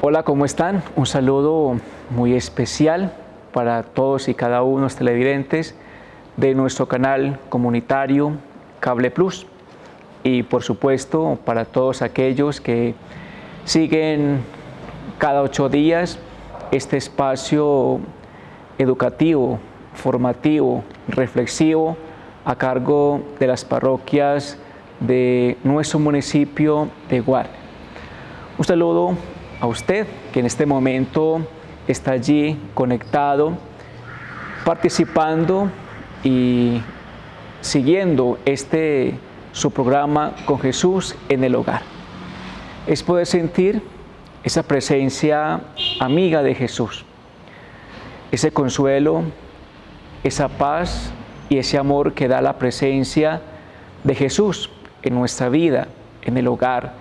Hola, ¿cómo están? Un saludo muy especial para todos y cada uno de los televidentes de nuestro canal comunitario Cable Plus y por supuesto para todos aquellos que siguen cada 8 días este espacio educativo, formativo, reflexivo a cargo de las parroquias de nuestro municipio de Guarne. Un saludo a usted que en este momento está allí conectado, participando y siguiendo su programa con Jesús en el hogar. Es poder sentir esa presencia amiga de Jesús, ese consuelo, esa paz y ese amor que da la presencia de Jesús en nuestra vida, en el hogar,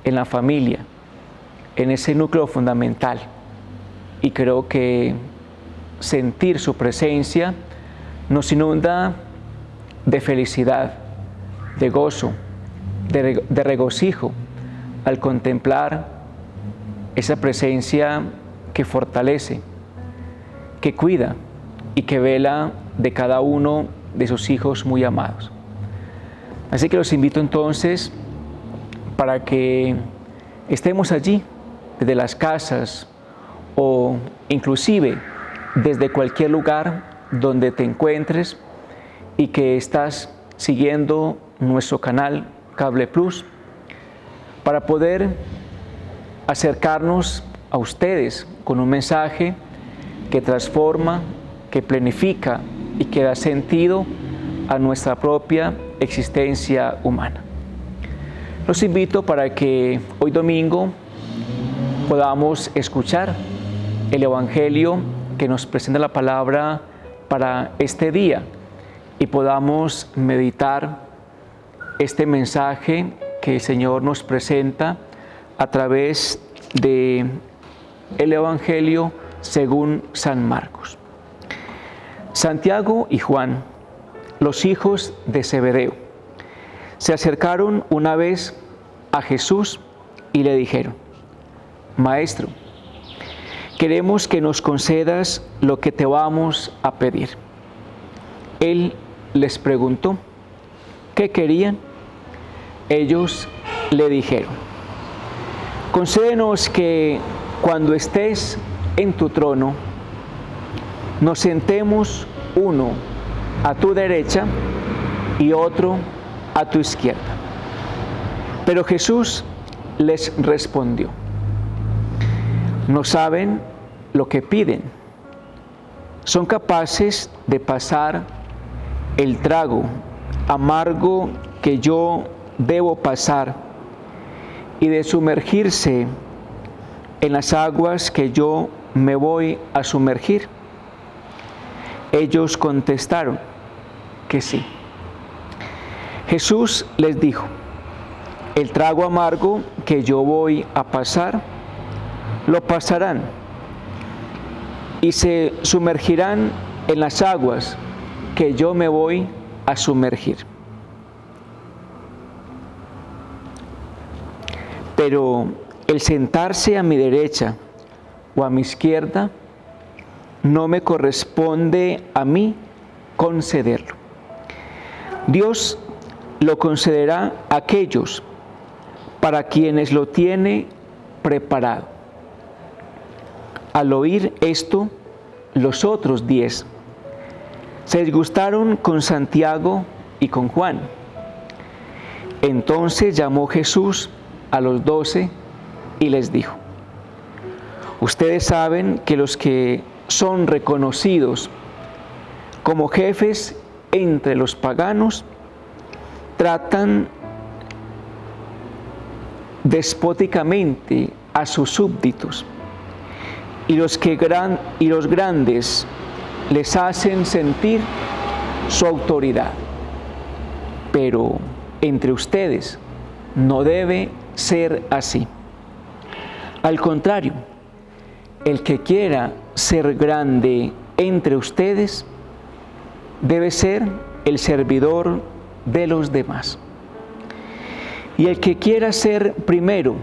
en la familia, en ese núcleo fundamental. Y creo que sentir su presencia nos inunda de felicidad, de gozo, de regocijo al contemplar esa presencia que fortalece, que cuida y que vela de cada uno de sus hijos muy amados. Así que los invito entonces para que estemos allí desde las casas o inclusive desde cualquier lugar donde te encuentres y que estás siguiendo nuestro canal Cable Plus para poder acercarnos a ustedes con un mensaje que transforma, que planifica y que da sentido a nuestra propia existencia humana. Los invito para que hoy domingo podamos escuchar el Evangelio que nos presenta la palabra para este día y podamos meditar este mensaje que el Señor nos presenta a través de el Evangelio según San Marcos. Santiago y Juan, los hijos de Zebedeo, se acercaron una vez a Jesús y le dijeron: Maestro, queremos que nos concedas lo que te vamos a pedir. Él les preguntó, ¿qué querían? Ellos le dijeron: concédenos que cuando estés en tu trono, nos sentemos uno a tu derecha y otro a tu izquierda. Pero Jesús les respondió: no saben lo que piden. ¿Son capaces de pasar el trago amargo que yo debo pasar y de sumergirse en las aguas que yo me voy a sumergir? Ellos contestaron que sí. Jesús les dijo: el trago amargo que yo voy a pasar, lo pasarán y se sumergirán en las aguas que yo me voy a sumergir. Pero el sentarse a mi derecha o a mi izquierda no me corresponde a mí concederlo. Dios lo concederá a aquellos para quienes lo tiene preparado. Al oír esto, los otros 10 se disgustaron con Santiago y con Juan. Entonces llamó Jesús a los 12 y les dijo: ustedes saben que los que son reconocidos como jefes entre los paganos tratan despóticamente a sus súbditos, y los grandes les hacen sentir su autoridad. Pero entre ustedes no debe ser así. Al contrario, el que quiera ser grande entre ustedes debe ser el servidor de los demás. Y el que quiera ser primero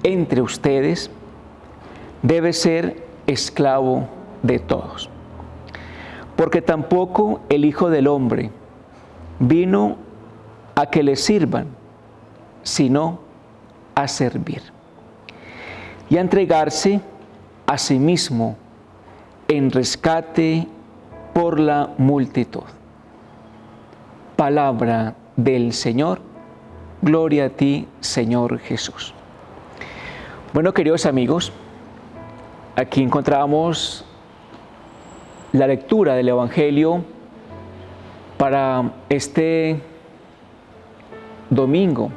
entre ustedes debe ser esclavo de todos. Porque tampoco el Hijo del Hombre vino a que le sirvan, sino a servir y a entregarse a sí mismo en rescate por la multitud. Palabra del Señor. Gloria a ti, Señor Jesús. Bueno, queridos amigos, aquí encontramos la lectura del Evangelio para este domingo,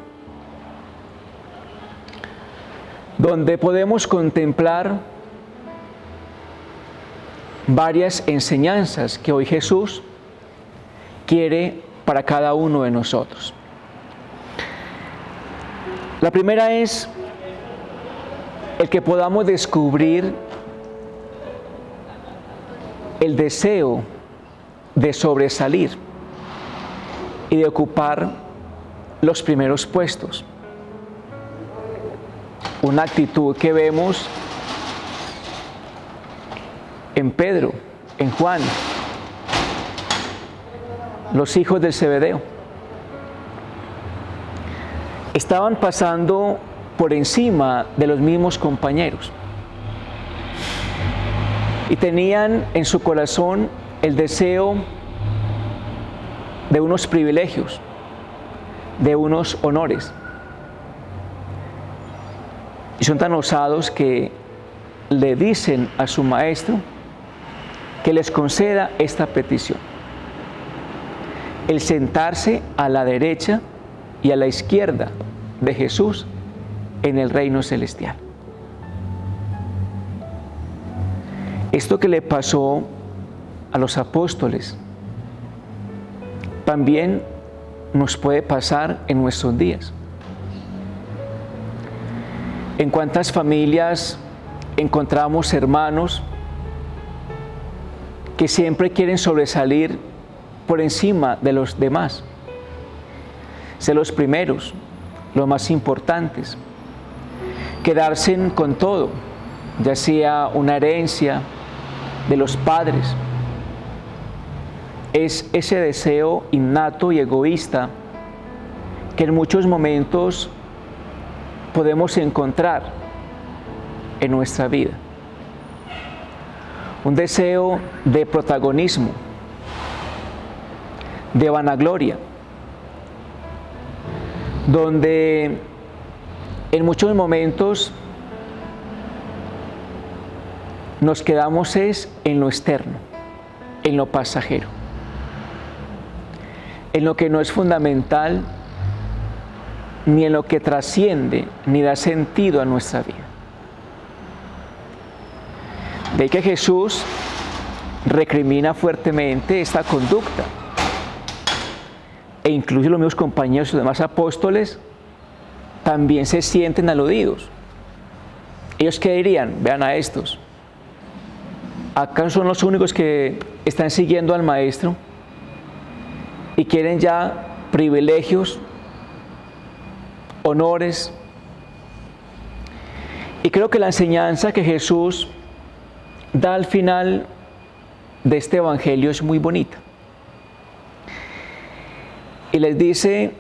donde podemos contemplar varias enseñanzas que hoy Jesús quiere para cada uno de nosotros. La primera es el que podamos descubrir el deseo de sobresalir y de ocupar los primeros puestos. Una actitud que vemos en Pedro, en Juan, los hijos del Zebedeo. Estaban pasando por encima de los mismos compañeros y tenían en su corazón el deseo de unos privilegios, de unos honores. Y son tan osados que le dicen a su maestro que les conceda esta petición: el sentarse a la derecha y a la izquierda de Jesús en el reino celestial. Esto que le pasó a los apóstoles también nos puede pasar en nuestros días. ¿En cuántas familias encontramos hermanos que siempre quieren sobresalir por encima de los demás? Ser los primeros, los más importantes, quedarse con todo, ya sea una herencia de los padres. Es ese deseo innato y egoísta que en muchos momentos podemos encontrar en nuestra vida. Un deseo de protagonismo, de vanagloria, donde en muchos momentos nos quedamos en lo externo, en lo pasajero, en lo que no es fundamental, ni en lo que trasciende, ni da sentido a nuestra vida. De ahí que Jesús recrimina fuertemente esta conducta. E incluso los mismos compañeros y los demás apóstoles también se sienten aludidos. ¿Ellos qué dirían? Vean a estos. ¿Acaso son los únicos que están siguiendo al Maestro y quieren ya privilegios, honores? Y creo que la enseñanza que Jesús da al final de este Evangelio es muy bonita. Y les dice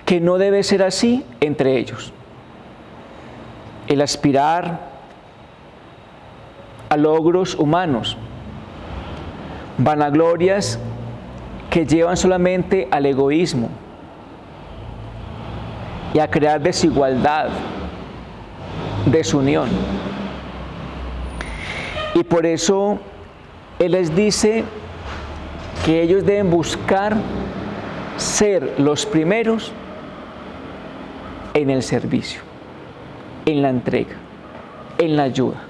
que no debe ser así entre ellos. El aspirar a logros humanos, vanaglorias que llevan solamente al egoísmo y a crear desigualdad, desunión. Y por eso Él les dice que ellos deben buscar ser los primeros en el servicio, en la entrega, en la ayuda.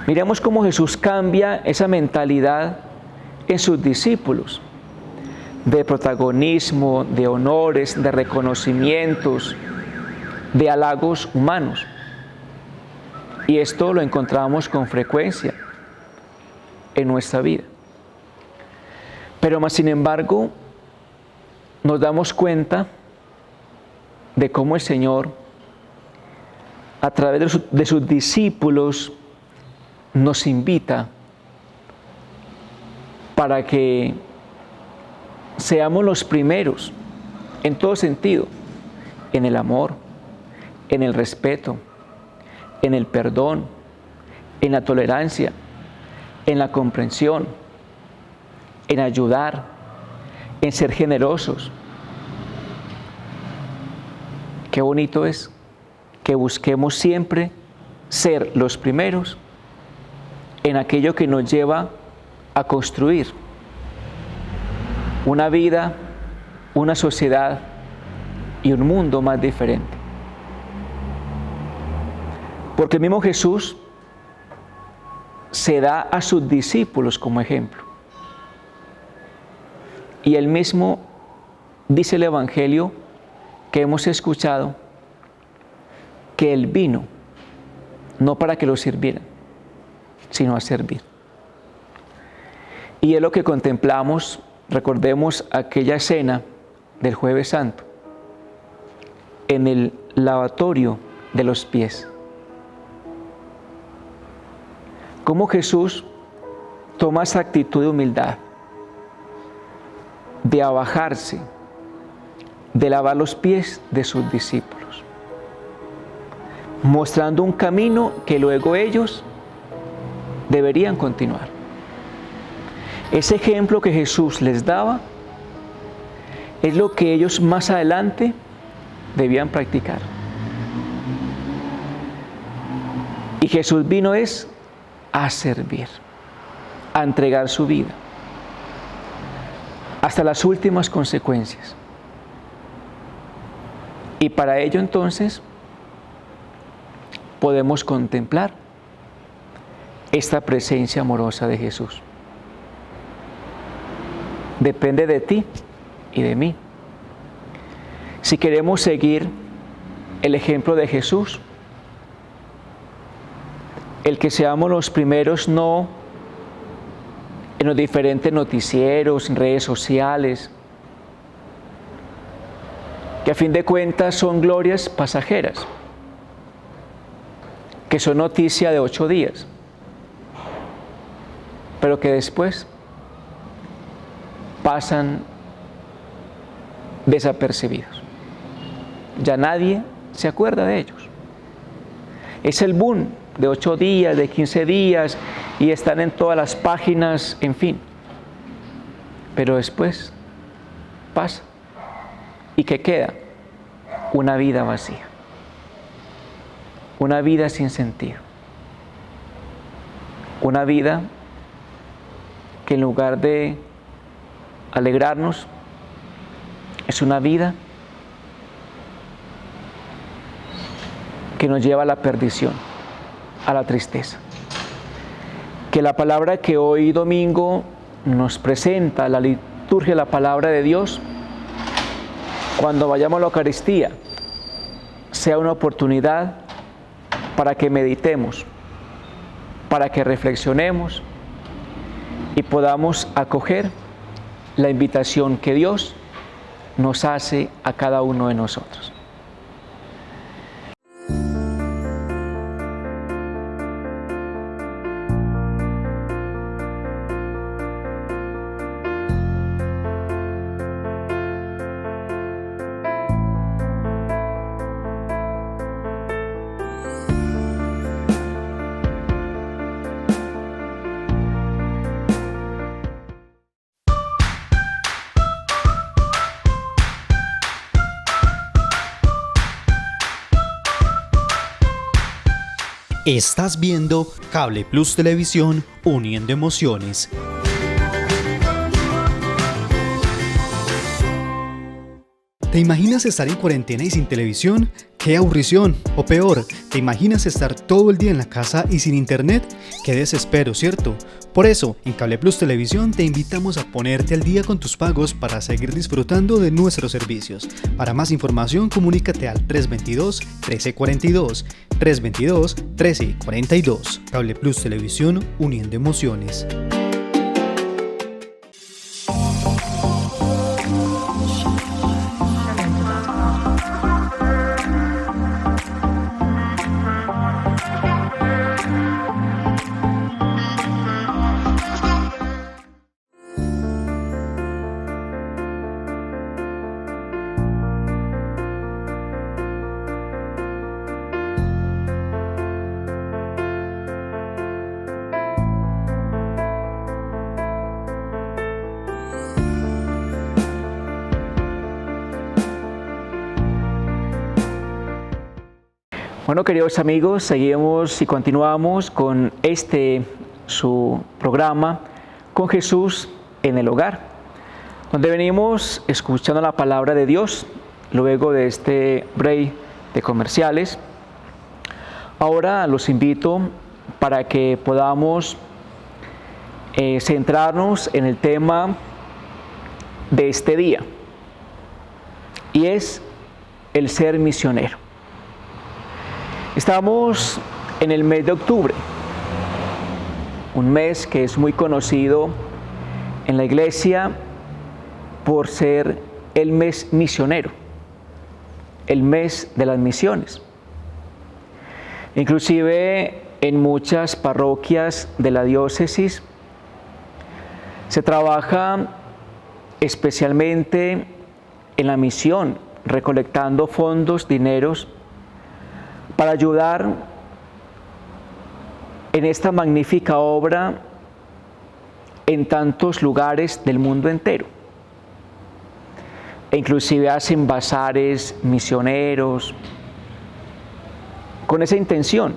Miremos cómo Jesús cambia esa mentalidad en sus discípulos, de protagonismo, de honores, de reconocimientos, de halagos humanos. Y esto lo encontramos con frecuencia en nuestra vida. Pero más sin embargo, nos damos cuenta de cómo el Señor a través de sus discípulos, nos invita para que seamos los primeros en todo sentido, en el amor, en el respeto, en el perdón, en la tolerancia, en la comprensión, en ayudar, en ser generosos. Qué bonito es que busquemos siempre ser los primeros en aquello que nos lleva a construir una vida, una sociedad y un mundo más diferente. Porque el mismo Jesús se da a sus discípulos como ejemplo. Y él mismo dice el Evangelio que hemos escuchado que él vino no para que lo sirvieran, sino a servir. Y es lo que contemplamos, recordemos aquella escena del Jueves Santo, en el lavatorio de los pies. Cómo Jesús toma esa actitud de humildad, de abajarse, de lavar los pies de sus discípulos, mostrando un camino que luego ellos deberían continuar. Ese ejemplo que Jesús les daba es lo que ellos más adelante debían practicar. Y Jesús vino a servir, a entregar su vida, hasta las últimas consecuencias. Y para ello entonces podemos contemplar esta presencia amorosa de Jesús. Depende de ti y de mí. Si queremos seguir el ejemplo de Jesús, el que seamos los primeros no en los diferentes noticieros, en redes sociales, que a fin de cuentas son glorias pasajeras, que son noticia de 8 días, pero que después pasan desapercibidos. Ya nadie se acuerda de ellos. Es el boom de 8 días, de 15 días, y están en todas las páginas, en fin. Pero después pasa. ¿Y qué queda? Una vida vacía. Una vida sin sentido. Una vida que en lugar de alegrarnos, es una vida que nos lleva a la perdición, a la tristeza. Que la palabra que hoy domingo nos presenta, la liturgia, la palabra de Dios, cuando vayamos a la Eucaristía, sea una oportunidad para que meditemos, para que reflexionemos y podamos acoger la invitación que Dios nos hace a cada uno de nosotros. Estás viendo Cable Plus Televisión, uniendo emociones. ¿Te imaginas estar en cuarentena y sin televisión? ¡Qué aburrición! O peor, ¿te imaginas estar todo el día en la casa y sin internet? ¡Qué desespero!, ¿cierto? Por eso, en Cable Plus Televisión te invitamos a ponerte al día con tus pagos para seguir disfrutando de nuestros servicios. Para más información, comunícate al 322-1342, 322-1342. Cable Plus Televisión, uniendo emociones. Bueno, queridos amigos, seguimos y continuamos con su programa, Con Jesús en el Hogar, donde venimos escuchando la palabra de Dios, luego de este break de comerciales. Ahora los invito para que podamos centrarnos en el tema de este día, y es el ser misionero. Estamos en el mes de octubre, un mes que es muy conocido en la iglesia por ser el mes misionero, el mes de las misiones. Inclusive en muchas parroquias de la diócesis se trabaja especialmente en la misión, recolectando fondos, dineros, para ayudar en esta magnífica obra en tantos lugares del mundo entero. E inclusive hacen bazares misioneros con esa intención,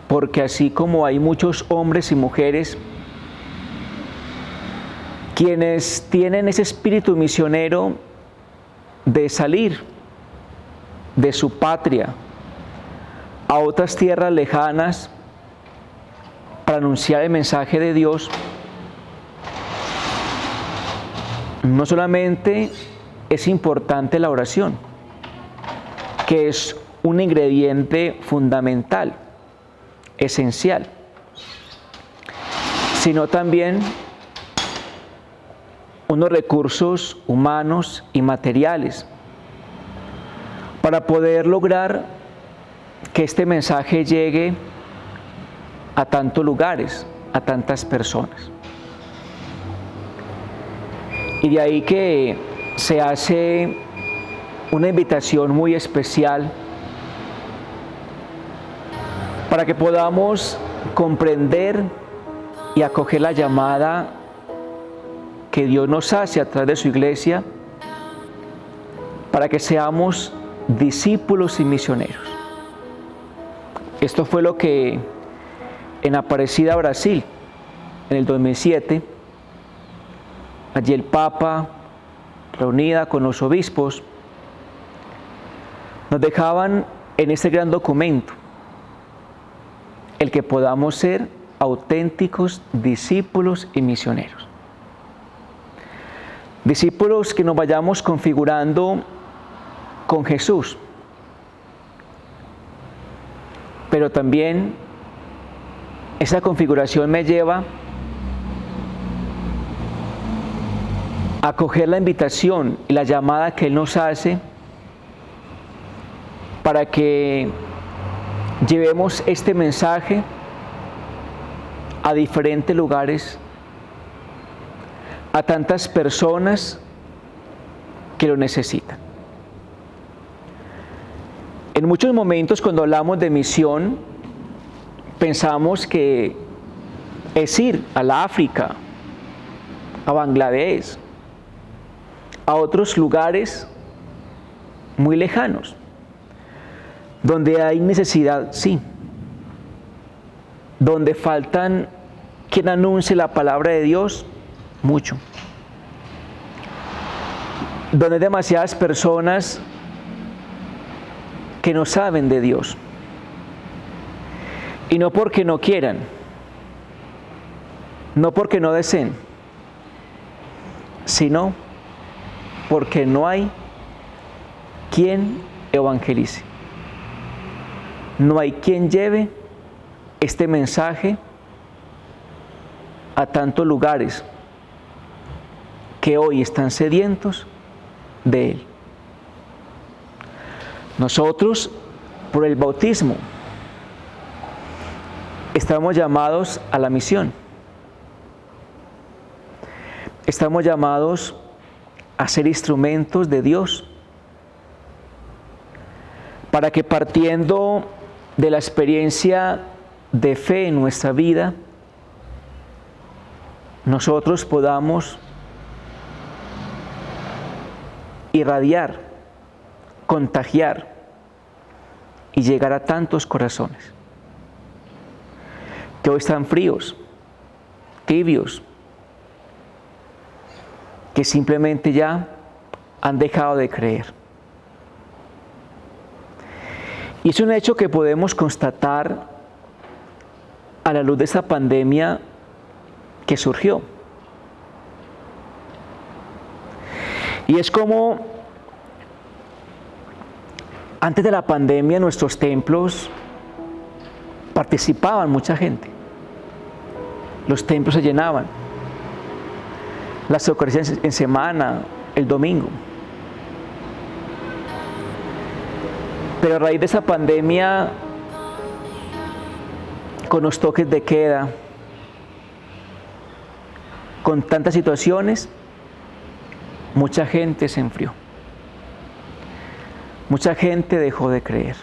porque así como hay muchos hombres y mujeres quienes tienen ese espíritu misionero de salir de su patria a otras tierras lejanas para anunciar el mensaje de Dios, no solamente es importante la oración, que es un ingrediente fundamental, esencial, sino también unos recursos humanos y materiales para poder lograr que este mensaje llegue a tantos lugares, a tantas personas. Y de ahí que se hace una invitación muy especial para que podamos comprender y acoger la llamada que Dios nos hace a través de su iglesia, para que seamos discípulos y misioneros. Esto fue lo que en Aparecida, Brasil, en el 2007, allí el Papa, reunida con los obispos, nos dejaban en este gran documento el que podamos ser auténticos discípulos y misioneros. Discípulos que nos vayamos configurando con Jesús, pero también esa configuración me lleva a acoger la invitación y la llamada que Él nos hace para que llevemos este mensaje a diferentes lugares, a tantas personas que lo necesitan. En muchos momentos, cuando hablamos de misión, pensamos que es ir a la África, a Bangladesh, a otros lugares muy lejanos, donde hay necesidad, sí, donde faltan quien anuncie la palabra de Dios, mucho, donde hay demasiadas personas que no saben de Dios, y no porque no quieran, no porque no deseen, sino porque no hay quien evangelice, no hay quien lleve este mensaje a tantos lugares que hoy están sedientos de Él. Nosotros, por el bautismo, estamos llamados a la misión. Estamos llamados a ser instrumentos de Dios, para que partiendo de la experiencia de fe en nuestra vida, nosotros podamos irradiar, contagiar y llegar a tantos corazones que hoy están fríos, tibios, que simplemente ya han dejado de creer. Y es un hecho que podemos constatar a la luz de esta pandemia que surgió. Y es como antes de la pandemia en nuestros templos participaban mucha gente. Los templos se llenaban. Las Eucaristías en semana, el domingo. Pero a raíz de esa pandemia, con los toques de queda, con tantas situaciones, mucha gente se enfrió. Mucha gente dejó de creer.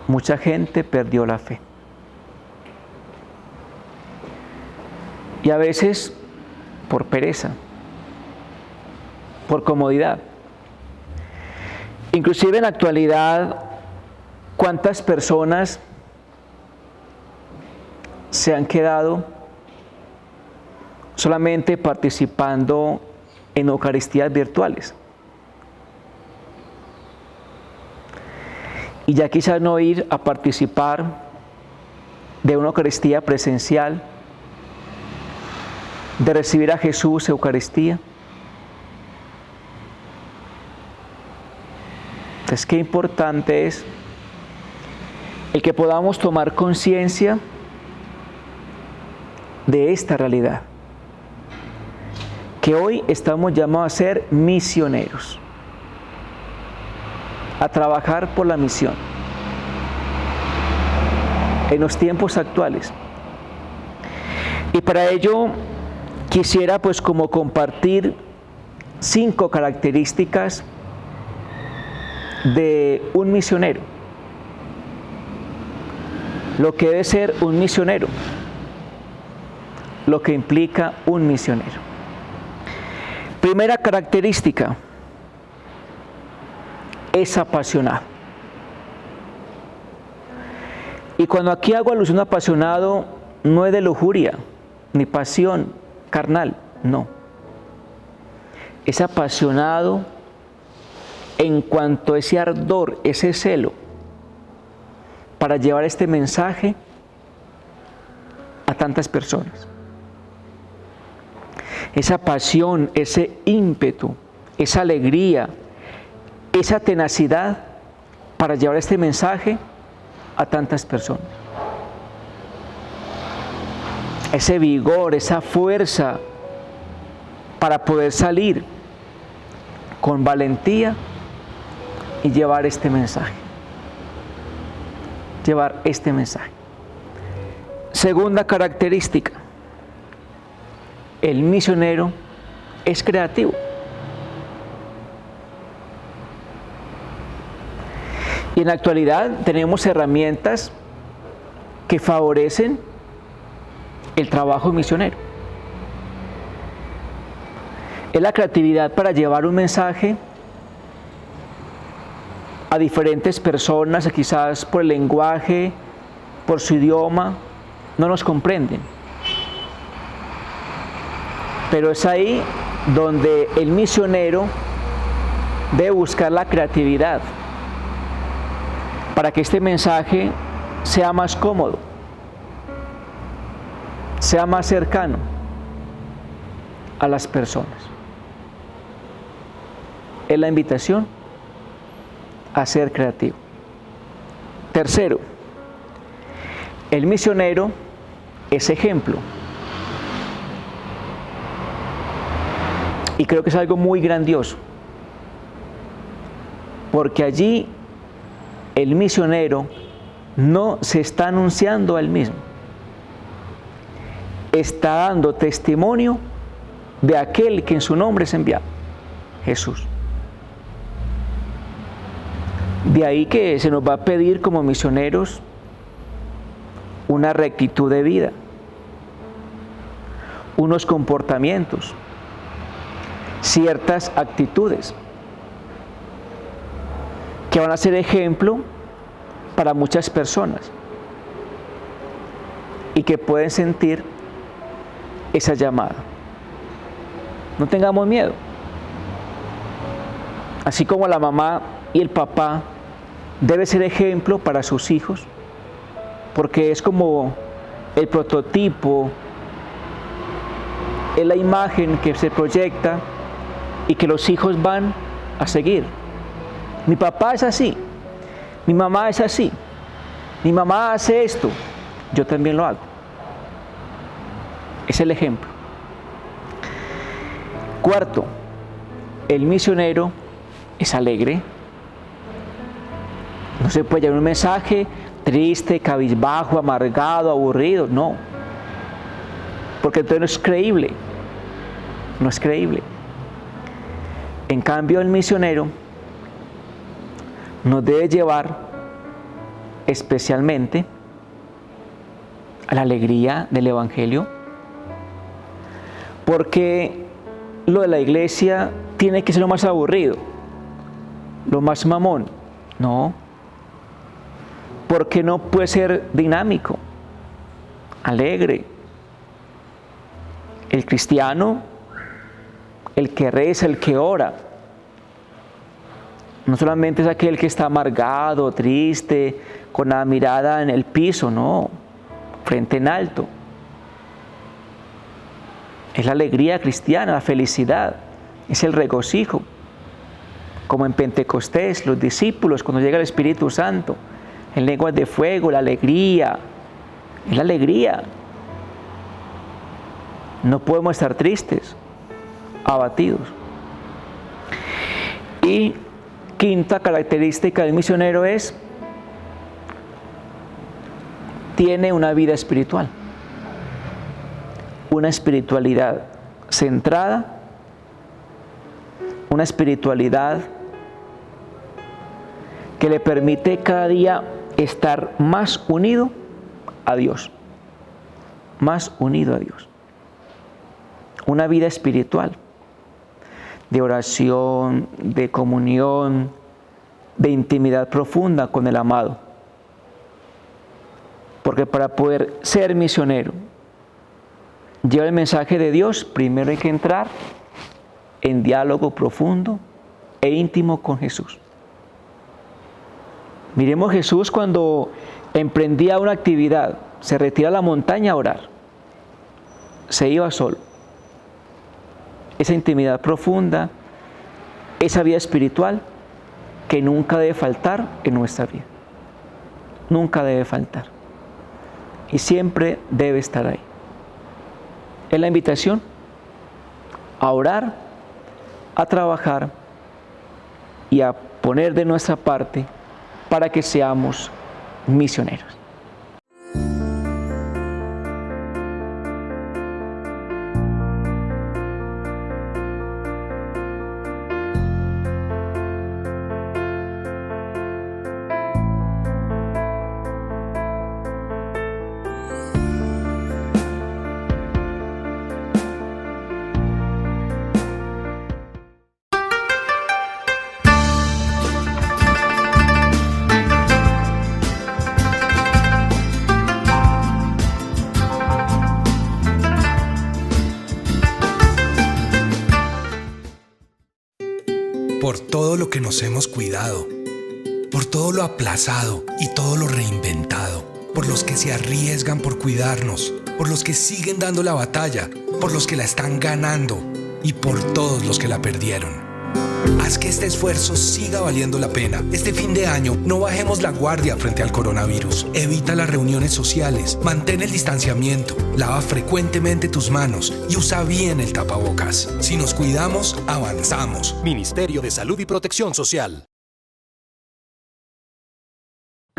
Mucha gente perdió la fe. Y a veces por pereza, por comodidad. Inclusive en la actualidad, ¿cuántas personas se han quedado solamente participando en Eucaristías virtuales? Y ya quizás no ir a participar de una Eucaristía presencial, de recibir a Jesús Eucaristía. Entonces, qué importante es el que podamos tomar conciencia de esta realidad, que hoy estamos llamados a ser misioneros, a trabajar por la misión en los tiempos actuales. Y para ello quisiera pues como compartir 5 características de un misionero, lo que debe ser un misionero, lo que implica un misionero. Primera característica, es apasionado. Y cuando aquí hago alusión a apasionado, no es de lujuria, ni pasión carnal, no. Es apasionado en cuanto a ese ardor, ese celo, para llevar este mensaje a tantas personas. Esa pasión, ese ímpetu, esa alegría, esa tenacidad para llevar este mensaje a tantas personas. Ese vigor, esa fuerza para poder salir con valentía y llevar este mensaje. Llevar este mensaje. Segunda característica, el misionero es creativo. Y en la actualidad tenemos herramientas que favorecen el trabajo misionero. Es la creatividad para llevar un mensaje a diferentes personas, quizás por el lenguaje, por su idioma, no nos comprenden. Pero es ahí donde el misionero debe buscar la creatividad para que este mensaje sea más cómodo, sea más cercano a las personas. Es la invitación a ser creativo. Tercero, el misionero es ejemplo. Y creo que es algo muy grandioso, porque allí el misionero no se está anunciando a él mismo, está dando testimonio de aquel que en su nombre es enviado, Jesús. De ahí que se nos va a pedir como misioneros una rectitud de vida, unos comportamientos, ciertas actitudes. que van a ser ejemplo para muchas personas y que pueden sentir esa llamada. No tengamos miedo. Así como la mamá y el papá debe ser ejemplo para sus hijos, porque es como el prototipo, es la imagen que se proyecta y que los hijos van a seguir. Mi papá es así, mi mamá es así, mi mamá hace esto, yo también lo hago. Es el ejemplo. Cuarto, el misionero es alegre. No se puede llevar un mensaje triste, cabizbajo, amargado, aburrido, no. Porque entonces no es creíble. No es creíble. En cambio, el misionero nos debe llevar especialmente a la alegría del Evangelio, porque lo de la iglesia tiene que ser lo más aburrido, lo más mamón. No, porque no puede ser dinámico, alegre. El cristiano, el que reza, el que ora, no solamente es aquel que está amargado, triste, con la mirada en el piso, no, frente en alto. Es la alegría cristiana, la felicidad, es el regocijo. Como en Pentecostés, los discípulos, cuando llega el Espíritu Santo, en lenguas de fuego, la alegría, es la alegría. No podemos estar tristes, abatidos. Y quinta característica del misionero es, tiene una vida espiritual, una espiritualidad centrada, una espiritualidad que le permite cada día estar más unido a Dios, más unido a Dios. Una vida espiritual, de oración, de comunión, de intimidad profunda con el amado. Porque para poder ser misionero, llevar el mensaje de Dios, primero hay que entrar en diálogo profundo e íntimo con Jesús. Miremos Jesús cuando emprendía una actividad, se retira a la montaña a orar, se iba solo. Esa intimidad profunda, esa vida espiritual que nunca debe faltar en nuestra vida. Nunca debe faltar. Y siempre debe estar ahí. Es la invitación a orar, a trabajar y a poner de nuestra parte para que seamos misioneros. Por todo lo que nos hemos cuidado, por todo lo aplazado y todo lo reinventado, por los que se arriesgan por cuidarnos, por los que siguen dando la batalla, por los que la están ganando y por todos los que la perdieron. Haz que este esfuerzo siga valiendo la pena. Este fin de año no bajemos la guardia frente al coronavirus. Evita las reuniones sociales, mantén el distanciamiento, lava frecuentemente tus manos y usa bien el tapabocas. Si nos cuidamos, avanzamos. Ministerio de Salud y Protección Social.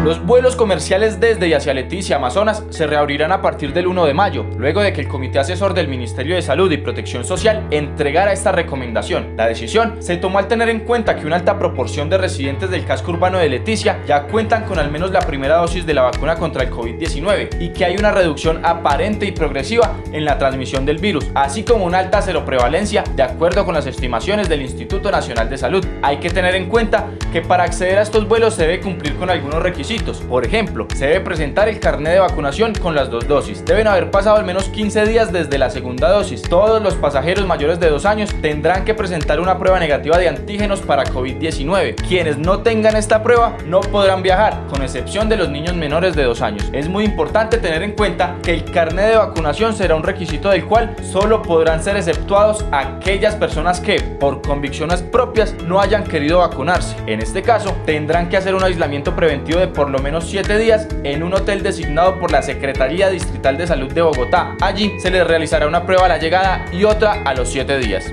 Los vuelos comerciales desde y hacia Leticia, Amazonas, se reabrirán a partir del 1 de mayo, luego de que el Comité Asesor del Ministerio de Salud y Protección Social entregara esta recomendación. La decisión se tomó al tener en cuenta que una alta proporción de residentes del casco urbano de Leticia ya cuentan con al menos la primera dosis de la vacuna contra el COVID-19 y que hay una reducción aparente y progresiva en la transmisión del virus, así como una alta seroprevalencia de acuerdo con las estimaciones del Instituto Nacional de Salud. Hay que tener en cuenta que para acceder a estos vuelos se debe cumplir con algunos requisitos. Por ejemplo, se debe presentar el carnet de vacunación con las 2 dosis. Deben haber pasado al menos 15 días desde la segunda dosis. Todos los pasajeros mayores de 2 años tendrán que presentar una prueba negativa de antígenos para COVID-19. Quienes no tengan esta prueba no podrán viajar, con excepción de los niños menores de 2 años. Es muy importante tener en cuenta que el carnet de vacunación será un requisito del cual solo podrán ser exceptuados aquellas personas que, por convicciones propias, no hayan querido vacunarse. En este caso, tendrán que hacer un aislamiento preventivo de por lo menos 7 días en un hotel designado por la Secretaría Distrital de Salud de Bogotá. Allí se les realizará una prueba a la llegada y otra a los 7 días.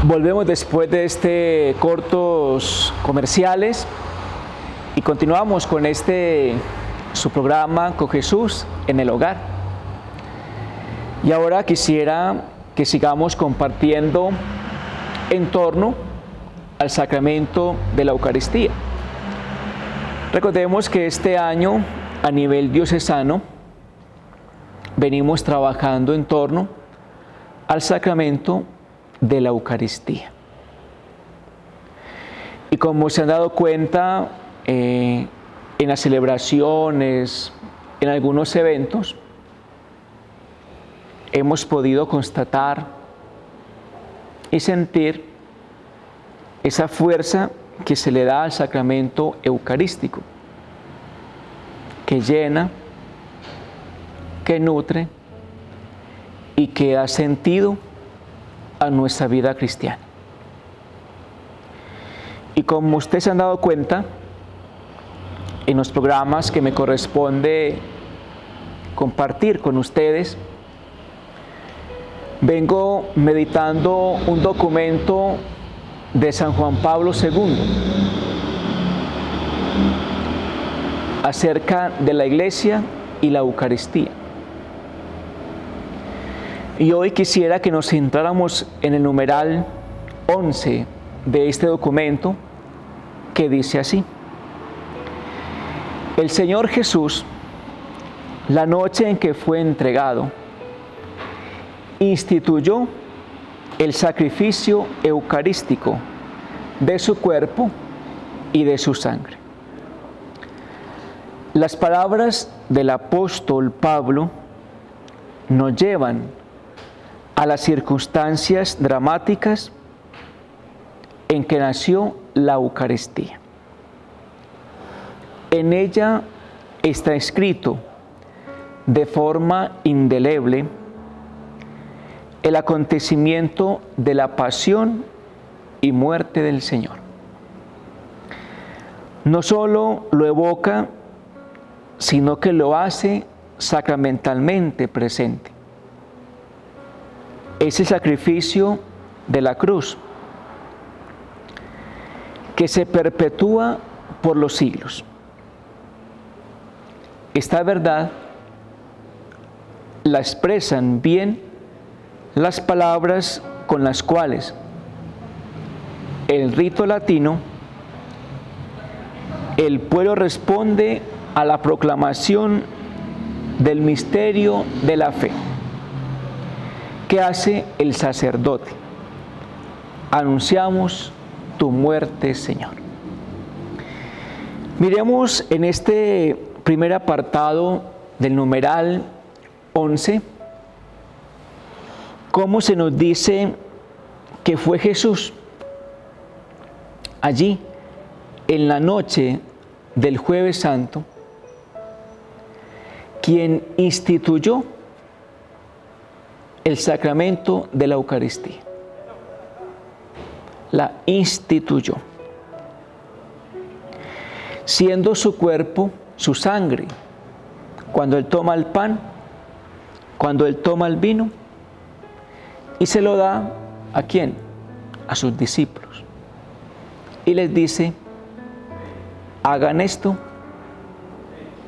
Volvemos después de cortos comerciales y continuamos con su programa con Jesús en el hogar. Y ahora quisiera que sigamos compartiendo en torno al sacramento de la Eucaristía. Recordemos que este año a nivel diocesano venimos trabajando en torno al sacramento de la Eucaristía. Y como se han dado cuenta en las celebraciones, en algunos eventos, hemos podido constatar y sentir esa fuerza que se le da al sacramento eucarístico, que llena, que nutre y que da sentido a nuestra vida cristiana. Y como ustedes se han dado cuenta, en los programas que me corresponde compartir con ustedes, vengo meditando un documento de San Juan Pablo II acerca de la Iglesia y la Eucaristía. Y hoy quisiera que nos centráramos en el numeral 11 de este documento, que dice así: el Señor Jesús, la noche en que fue entregado, instituyó el sacrificio eucarístico de su cuerpo y de su sangre. Las palabras del apóstol Pablo nos llevan a las circunstancias dramáticas en que nació la Eucaristía. En ella está escrito de forma indeleble el acontecimiento de la pasión y muerte del Señor. No solo lo evoca, sino que lo hace sacramentalmente presente. Ese sacrificio de la cruz que se perpetúa por los siglos. Esta verdad la expresan bien las palabras con las cuales el rito latino, el pueblo responde a la proclamación del misterio de la fe que hace el sacerdote. Anunciamos tu muerte, Señor. Miremos en este primer apartado del numeral 11 cómo se nos dice que fue Jesús allí en la noche del Jueves Santo, quien instituyó el sacramento de la Eucaristía. La instituyó, siendo su cuerpo su sangre, cuando Él toma el pan, cuando Él toma el vino, y se lo da ¿a quién? A sus discípulos. Y les dice, hagan esto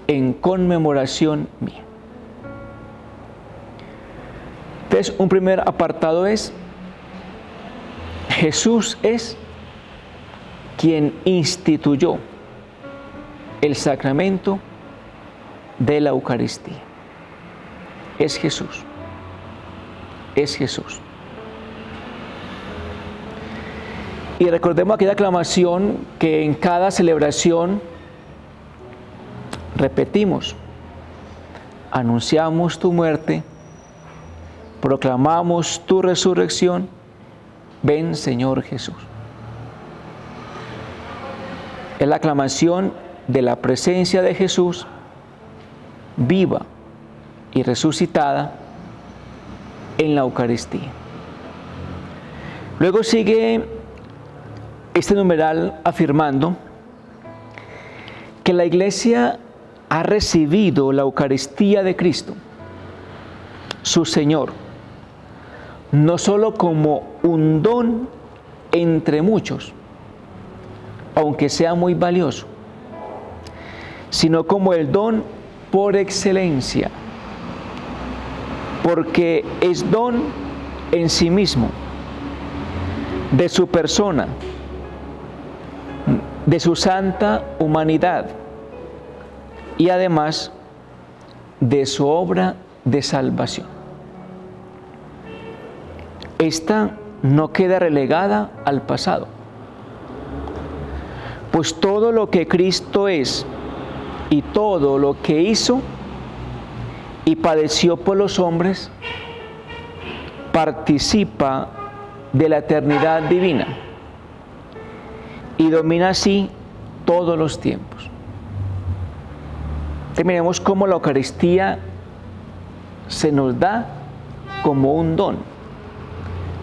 en conmemoración mía. Entonces, un primer apartado es, Jesús es quien instituyó el sacramento de la Eucaristía. Es Jesús. Es Jesús. Y recordemos aquella aclamación que en cada celebración repetimos. Anunciamos tu muerte, proclamamos tu resurrección. Ven, Señor Jesús. Es la aclamación de la presencia de Jesús viva y resucitada en la Eucaristía. Luego sigue este numeral afirmando que la Iglesia ha recibido la Eucaristía de Cristo, su Señor, no solo como un don entre muchos, aunque sea muy valioso, sino como el don por excelencia, porque es don en sí mismo, de su persona, de su santa humanidad y además de su obra de salvación. Esta no queda relegada al pasado, pues todo lo que Cristo es y todo lo que hizo y padeció por los hombres participa de la eternidad divina y domina así todos los tiempos. Miremos cómo la Eucaristía se nos da como un don,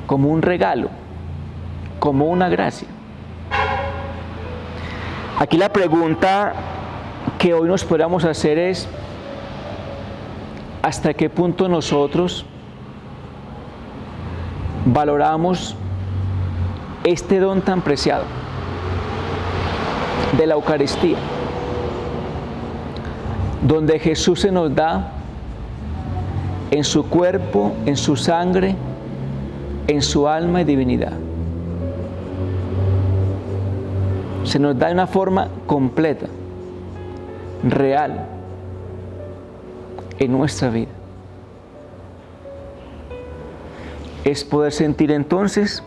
como un regalo, como una gracia. Aquí la pregunta que hoy nos podamos hacer es, ¿hasta qué punto nosotros valoramos este don tan preciado de la Eucaristía, donde Jesús se nos da en su cuerpo, en su sangre, en su alma y divinidad? Se nos da de una forma completa, real, en nuestra vida. Es poder sentir entonces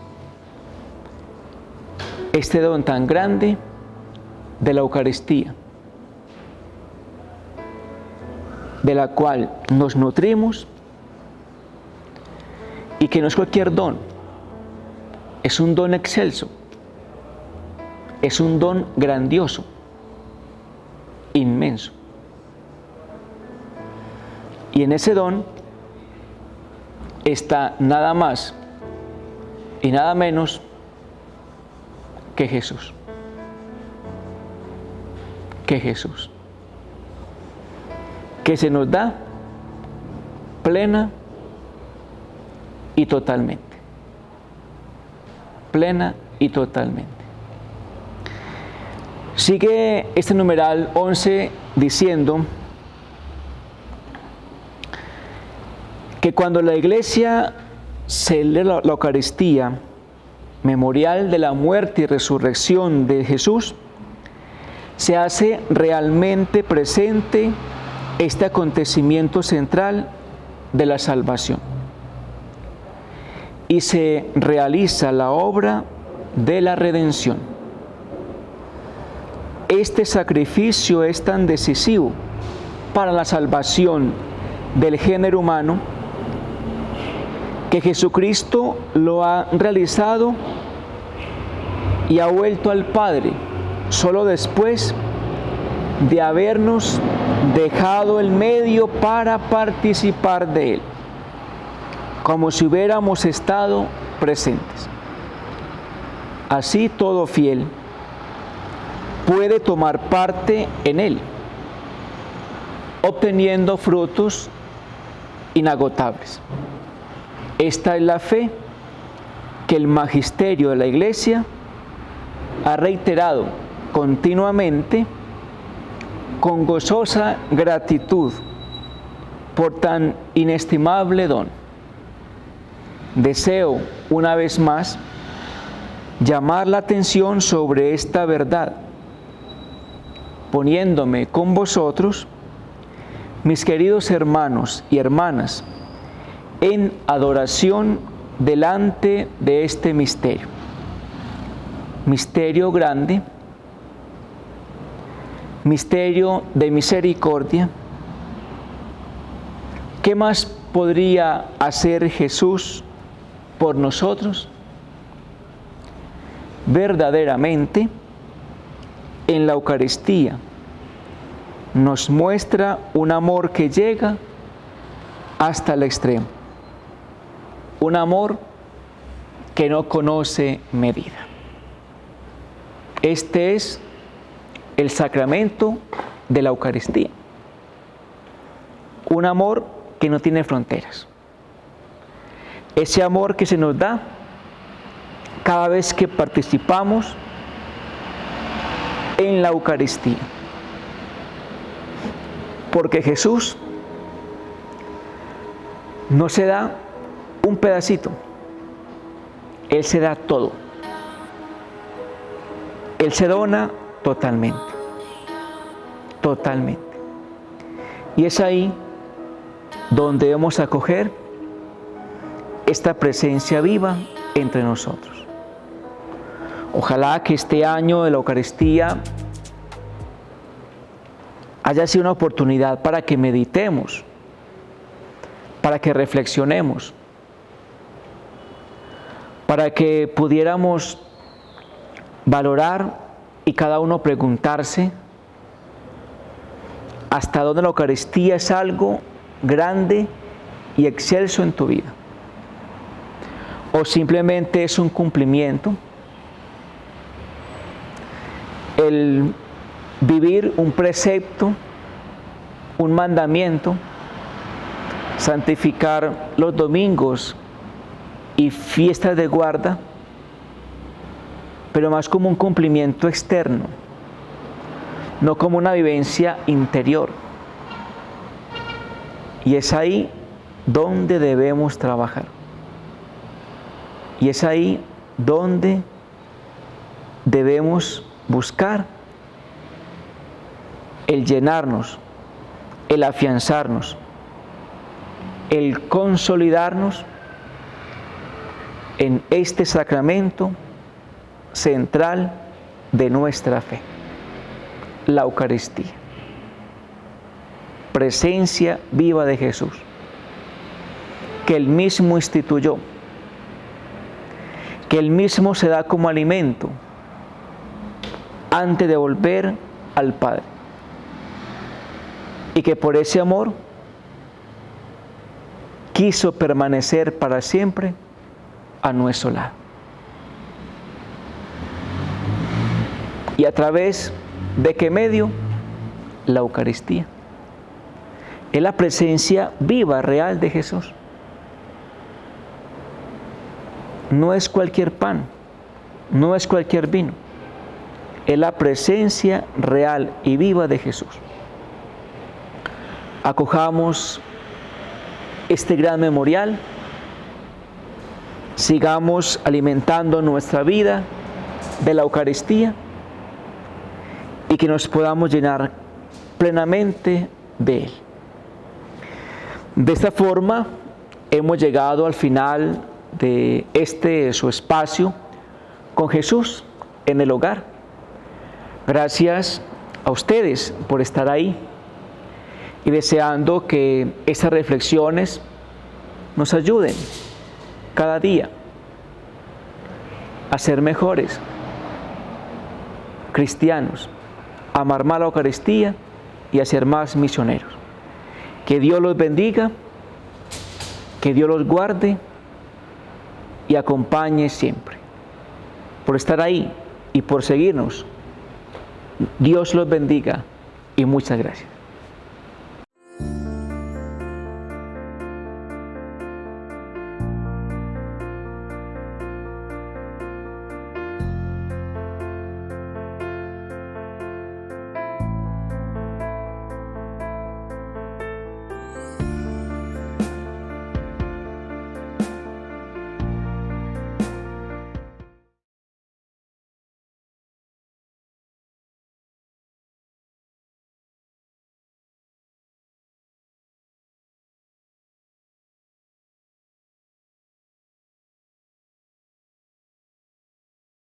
este don tan grande de la Eucaristía, de la cual nos nutrimos y que no es cualquier don, es un don excelso, es un don grandioso, inmenso. Y en ese don está nada más y nada menos que Jesús. Que Jesús. Que se nos da plena y totalmente. Plena y totalmente. Sigue este numeral 11 diciendo que cuando la Iglesia celebra la Eucaristía, memorial de la muerte y resurrección de Jesús, se hace realmente presente este acontecimiento central de la salvación y se realiza la obra de la redención. Este sacrificio es tan decisivo para la salvación del género humano que Jesucristo lo ha realizado y ha vuelto al Padre solo después de habernos dejado el medio para participar de Él, como si hubiéramos estado presentes. Así todo fiel puede tomar parte en Él, obteniendo frutos inagotables. Esta es la fe que el magisterio de la Iglesia ha reiterado continuamente con gozosa gratitud por tan inestimable don. Deseo, una vez más, llamar la atención sobre esta verdad, poniéndome con vosotros, mis queridos hermanos y hermanas, en adoración delante de este misterio. Misterio grande, misterio de misericordia. ¿Qué más podría hacer Jesús por nosotros? Verdaderamente, en la Eucaristía nos muestra un amor que llega hasta el extremo, un amor que no conoce medida. Este es el sacramento de la Eucaristía, un amor que no tiene fronteras. Ese amor que se nos da cada vez que participamos en la Eucaristía. Porque Jesús no se da un pedacito, Él se da todo. Él se dona totalmente, totalmente. Y es ahí donde debemos acoger esta presencia viva entre nosotros. Ojalá que este año de la Eucaristía haya sido una oportunidad para que meditemos, para que reflexionemos, para que pudiéramos valorar y cada uno preguntarse hasta dónde la Eucaristía es algo grande y excelso en tu vida, o simplemente es un cumplimiento, el vivir un precepto, un mandamiento, santificar los domingos y fiestas de guarda, pero más como un cumplimiento externo, no como una vivencia interior. Y es ahí donde debemos trabajar. Y es ahí donde debemos buscar el llenarnos, el afianzarnos, el consolidarnos en este sacramento central de nuestra fe, la Eucaristía. Presencia viva de Jesús, que Él mismo instituyó, que Él mismo se da como alimento antes de volver al Padre, y que por ese amor quiso permanecer para siempre a nuestro lado. ¿Y a través de qué medio? La Eucaristía. Es la presencia viva, real de Jesús. No es cualquier pan, no es cualquier vino. Es la presencia real y viva de Jesús. Acojamos este gran memorial, sigamos alimentando nuestra vida de la Eucaristía y que nos podamos llenar plenamente de Él. De esta forma hemos llegado al final de su espacio con Jesús en el hogar. Gracias a ustedes por estar ahí y deseando que estas reflexiones nos ayuden cada día a ser mejores cristianos, amar más la Eucaristía y a ser más misioneros. Que Dios los bendiga, que Dios los guarde y acompañe siempre. Por estar ahí y por seguirnos, Dios los bendiga y muchas gracias.